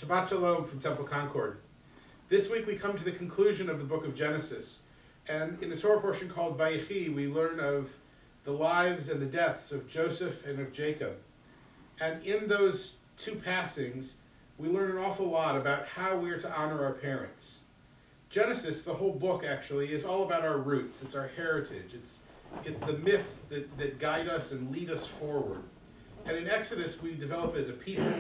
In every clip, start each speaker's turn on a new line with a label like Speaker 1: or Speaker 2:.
Speaker 1: Shabbat Shalom from Temple Concord. This week we come to the conclusion of the book of Genesis, and in the Torah portion called Vayechi we learn of the lives and the deaths of Joseph and of Jacob. And in those two passings we learn an awful lot about how we're to honor our parents. Genesis, the whole book actually, is all about our roots. It's our heritage. It's the myths that guide us and lead us forward. And in Exodus we develop as a people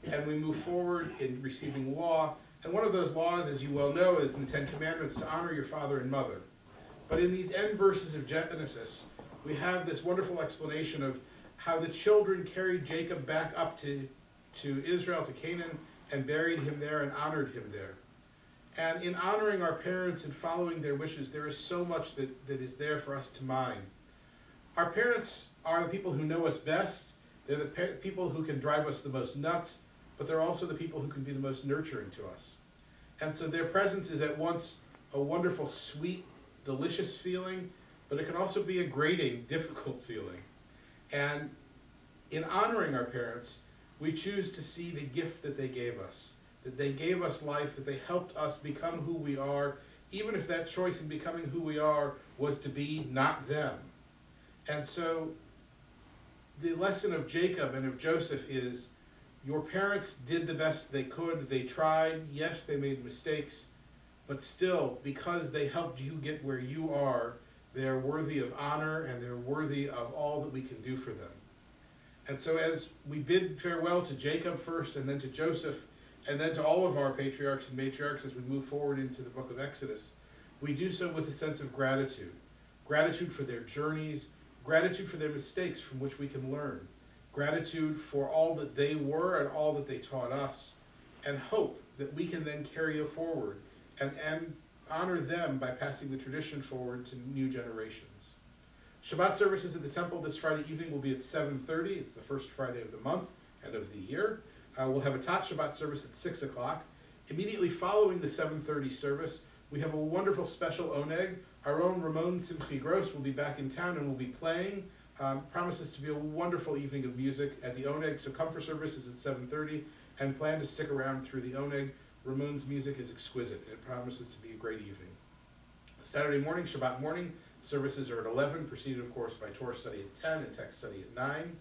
Speaker 1: and we move forward in receiving law. And one of those laws, as you well know, is in the Ten Commandments, to honor your father and mother. But in these end verses of Genesis, we have this wonderful explanation of how the children carried Jacob back up to Israel, to Canaan, and buried him there and honored him there. And in honoring our parents and following their wishes, there is so much that is there for us to mind. Our parents are the people who know us best. They're the people who can drive us the most nuts, but they're also the people who can be the most nurturing to us. And so their presence is at once a wonderful, sweet, delicious feeling, but it can also be a grating, difficult feeling. And in honoring our parents, we choose to see the gift that they gave us, that they gave us life, that they helped us become who we are, even if that choice in becoming who we are was to be not them. And so the lesson of Jacob and of Joseph is, your parents did the best they could. They tried. Yes, they made mistakes. But still, because they helped you get where you are, they're worthy of honor and they're worthy of all that we can do for them. And so as we bid farewell to Jacob first and then to Joseph and then to all of our patriarchs and matriarchs as we move forward into the book of Exodus, we do so with a sense of gratitude. Gratitude for their journeys, gratitude for their mistakes from which we can learn, gratitude for all that they were and all that they taught us, and hope that we can then carry it forward and honor them by passing the tradition forward to new generations. Shabbat services at the temple this Friday evening will be at 7:30. It's the first Friday of the month and of the year. We'll have a Tat Shabbat service at 6 o'clock. Immediately following the 7:30 service, we have a wonderful special oneg. Our own Ramon Simchi Gross will be back in town and will be playing. Promises to be a wonderful evening of music at the oneg, so come for services at 7:30 and plan to stick around through the oneg. Ramon's music is exquisite. It promises to be a great evening. Saturday morning, Shabbat morning, services are at 11, preceded of course by Torah study at 10 and text study at 9.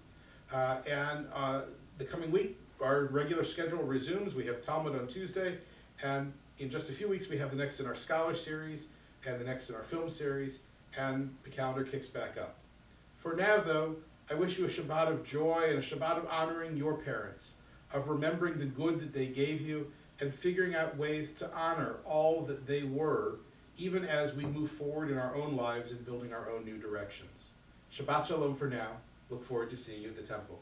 Speaker 1: The coming week, our regular schedule resumes. We have Talmud on Tuesday, and in just a few weeks we have the next in our Scholar series and the next in our film series, and the calendar kicks back up. For now though, I wish you a Shabbat of joy and a Shabbat of honoring your parents, of remembering the good that they gave you, and figuring out ways to honor all that they were, even as we move forward in our own lives and building our own new directions. Shabbat Shalom for now. Look forward to seeing you at the temple.